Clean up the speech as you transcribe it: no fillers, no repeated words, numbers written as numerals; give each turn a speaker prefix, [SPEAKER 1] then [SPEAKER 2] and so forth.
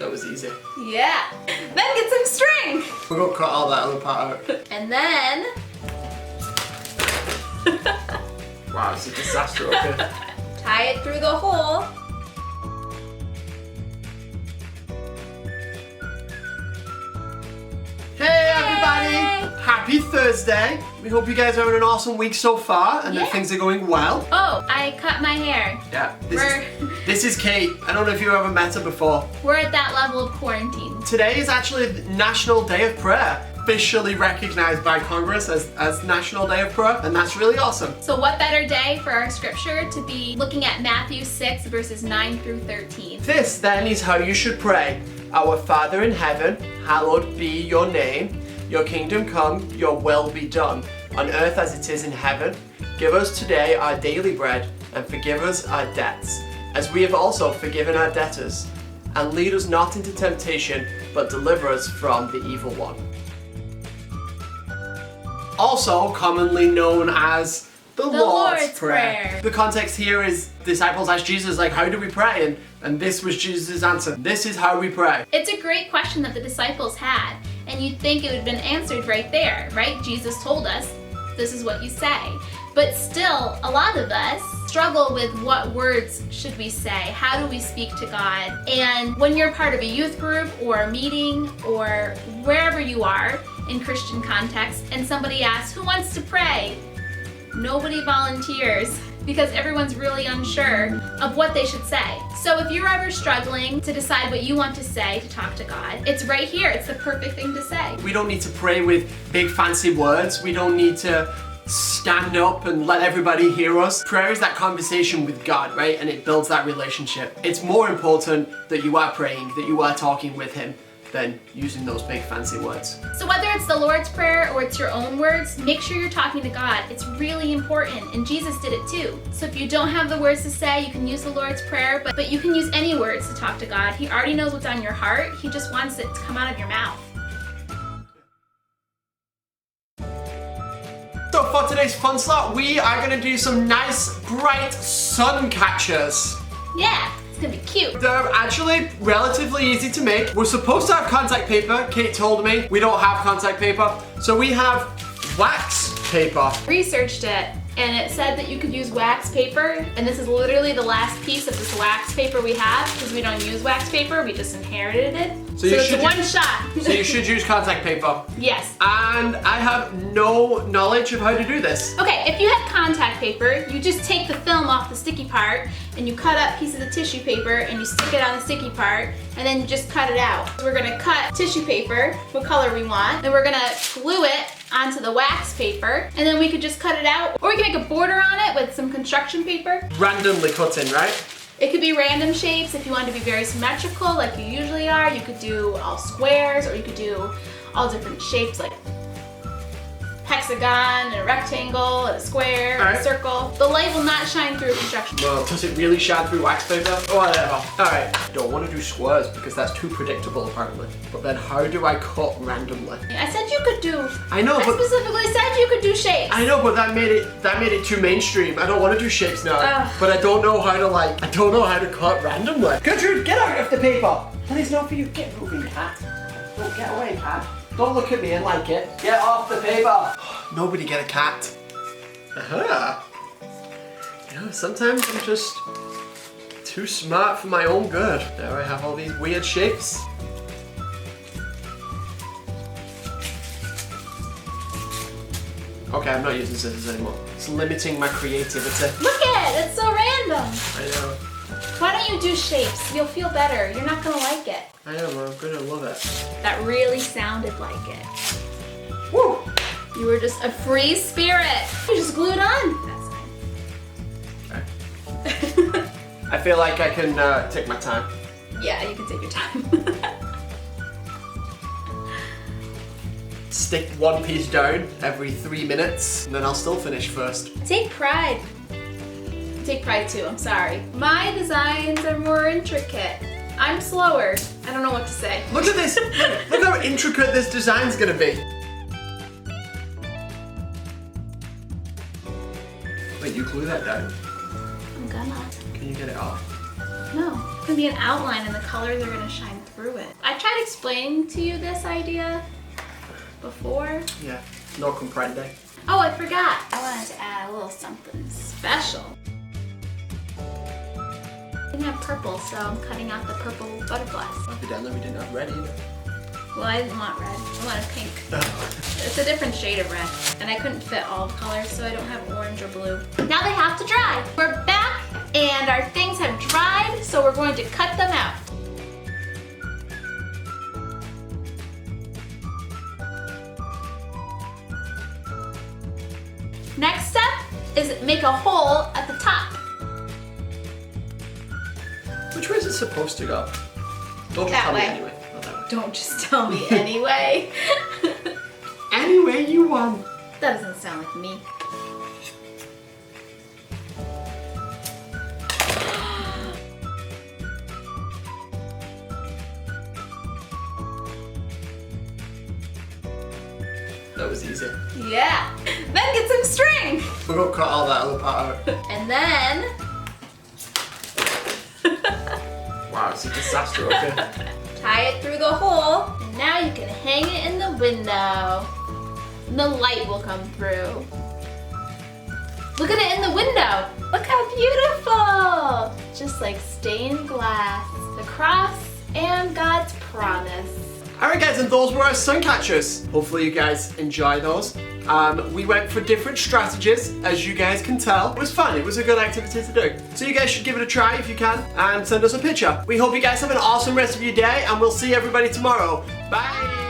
[SPEAKER 1] That was easy.
[SPEAKER 2] Yeah. Then get some string.
[SPEAKER 1] We're gonna cut all that other part out.
[SPEAKER 2] And then...
[SPEAKER 1] Wow, it's a disaster, okay?
[SPEAKER 2] tie it through the hole.
[SPEAKER 1] Hey everybody! Happy Thursday! We hope you guys are having an awesome week so far and that things are going well.
[SPEAKER 2] Oh, I cut my hair.
[SPEAKER 1] Yeah, this is Kate. I don't know if you've ever met her before.
[SPEAKER 2] We're at that level of quarantine.
[SPEAKER 1] Today is actually National Day of Prayer. Officially recognized by Congress as National Day of Prayer, and that's really awesome.
[SPEAKER 2] So what better day for our scripture to be looking at Matthew 6 verses 9 through 13.
[SPEAKER 1] This then is how you should pray. Our Father in heaven, hallowed be your name. Your kingdom come, your will be done, on earth as it is in heaven. Give us today our daily bread, and forgive us our debts, as we have also forgiven our debtors. And lead us not into temptation, but deliver us from the evil one. Also commonly known as the Lord's Prayer. The context here is disciples asked Jesus, like, how do we pray? And this was Jesus' answer. This is how we pray.
[SPEAKER 2] It's a great question that the disciples had, and you'd think it would have been answered right there, right? Jesus told us, this is what you say. But still, a lot of us struggle with what words should we say? How do we speak to God? And when you're part of a youth group or a meeting or wherever you are in Christian context and somebody asks, who wants to pray? Nobody volunteers because everyone's really unsure of what they should say. So if you're ever struggling to decide what you want to say to talk to God, it's right here. It's the perfect thing to say.
[SPEAKER 1] We don't need to pray with big fancy words. We don't need to stand up and let everybody hear us. Prayer is that conversation with God, right? And it builds that relationship. It's more important that you are praying, that you are talking with Him, than using those big fancy words.
[SPEAKER 2] So whether it's the Lord's Prayer or it's your own words, make sure you're talking to God. It's really important, and Jesus did it too. So if you don't have the words to say, you can use the Lord's Prayer, but you can use any words to talk to God. He already knows what's on your heart. He just wants it to come out of your mouth.
[SPEAKER 1] So for today's fun slot, we are gonna do some nice, bright sun catchers.
[SPEAKER 2] Yeah. It's gonna be cute.
[SPEAKER 1] They're actually relatively easy to make. We're supposed to have contact paper. Kate told me we don't have contact paper. So we have wax paper.
[SPEAKER 2] Researched it, and it said that you could use wax paper, and this is literally the last piece of this wax paper we have because we don't use wax paper, we just inherited it. So it's one shot.
[SPEAKER 1] So you should use contact paper.
[SPEAKER 2] Yes.
[SPEAKER 1] And I have no knowledge of how to do this.
[SPEAKER 2] Okay, if you have contact paper, you just take the film off the sticky part and you cut up pieces of tissue paper and you stick it on the sticky part and then you just cut it out. So we're gonna cut tissue paper, what color we want, then we're gonna glue it onto the wax paper, and then we could just cut it out, or we can make a border on it with some construction paper.
[SPEAKER 1] Randomly cutting, right?
[SPEAKER 2] It could be random shapes if you want to be very symmetrical like you usually are. You could do all squares, or you could do all different shapes like hexagon, and a rectangle, and a square, and a circle. The light will not shine through construction.
[SPEAKER 1] Well, does it really shine through wax paper? Whatever. Alright. Don't want to do squares because that's too predictable apparently. But then how do I cut randomly?
[SPEAKER 2] I said you could do.
[SPEAKER 1] I know,
[SPEAKER 2] I
[SPEAKER 1] but
[SPEAKER 2] specifically said you could do shapes.
[SPEAKER 1] I know, but that made it too mainstream. I don't want to do shapes now. But I don't know how to cut randomly. Gertrude, get out of the paper! Please, not for you. Get moving, cat. Don't get away, cat. Don't look at me and like it. Get off the paper. Nobody get a cat. Aha. You know, sometimes I'm just too smart for my own good. Now I have all these weird shapes. Okay, I'm not using scissors anymore. It's limiting my creativity.
[SPEAKER 2] Look at it, it's so random.
[SPEAKER 1] I know.
[SPEAKER 2] Why don't you do shapes? You'll feel better. You're not gonna like it.
[SPEAKER 1] I know, I'm gonna love it.
[SPEAKER 2] That really sounded like it.
[SPEAKER 1] Woo!
[SPEAKER 2] You were just a free spirit. You just glued on. That's fine.
[SPEAKER 1] Okay. I feel like I can take my time.
[SPEAKER 2] Yeah, you can take your time.
[SPEAKER 1] Stick one piece down every 3 minutes, and then I'll still finish first.
[SPEAKER 2] Take pride. Take pride too, I'm sorry. My designs are more intricate. I'm slower. I don't know what to say.
[SPEAKER 1] Look at this! Look how intricate this design's gonna be. Wait, you glue that down?
[SPEAKER 2] I'm gonna.
[SPEAKER 1] Can you get it off?
[SPEAKER 2] No, it's gonna be an outline and the colors are gonna shine through it. I tried explaining to you this idea before.
[SPEAKER 1] Yeah, no comprende.
[SPEAKER 2] Oh, I forgot. I wanted to add a little something special. I didn't have purple, so I'm cutting out the purple butterflies.
[SPEAKER 1] Evidently we didn't have red either.
[SPEAKER 2] Well, I didn't want red. I wanted pink. It's a different shade of red. And I couldn't fit all the colors, so I don't have orange or blue. Now they have to dry. We're back, and our things have dried, so we're going to cut them out. Next step is make a hole at the top.
[SPEAKER 1] Which way is it supposed to go? Don't just
[SPEAKER 2] That
[SPEAKER 1] tell
[SPEAKER 2] way.
[SPEAKER 1] me anyway. Not that way.
[SPEAKER 2] Don't just tell me anyway.
[SPEAKER 1] Any way you want.
[SPEAKER 2] That doesn't sound like me.
[SPEAKER 1] That was easy.
[SPEAKER 2] Yeah. Then get some string.
[SPEAKER 1] We're gonna cut all that other part out.
[SPEAKER 2] And then
[SPEAKER 1] Wow, it's a disaster, okay?
[SPEAKER 2] tie it through the hole. And now you can hang it in the window. And the light will come through. Look at it in the window. Look how beautiful. Just like stained glass. The cross and God's promise.
[SPEAKER 1] Alright guys, and those were our sun catchers. Hopefully you guys enjoy those. We went for different strategies, as you guys can tell. It was fun, it was a good activity to do. So you guys should give it a try if you can, and send us a picture. We hope you guys have an awesome rest of your day, and we'll see everybody tomorrow. Bye!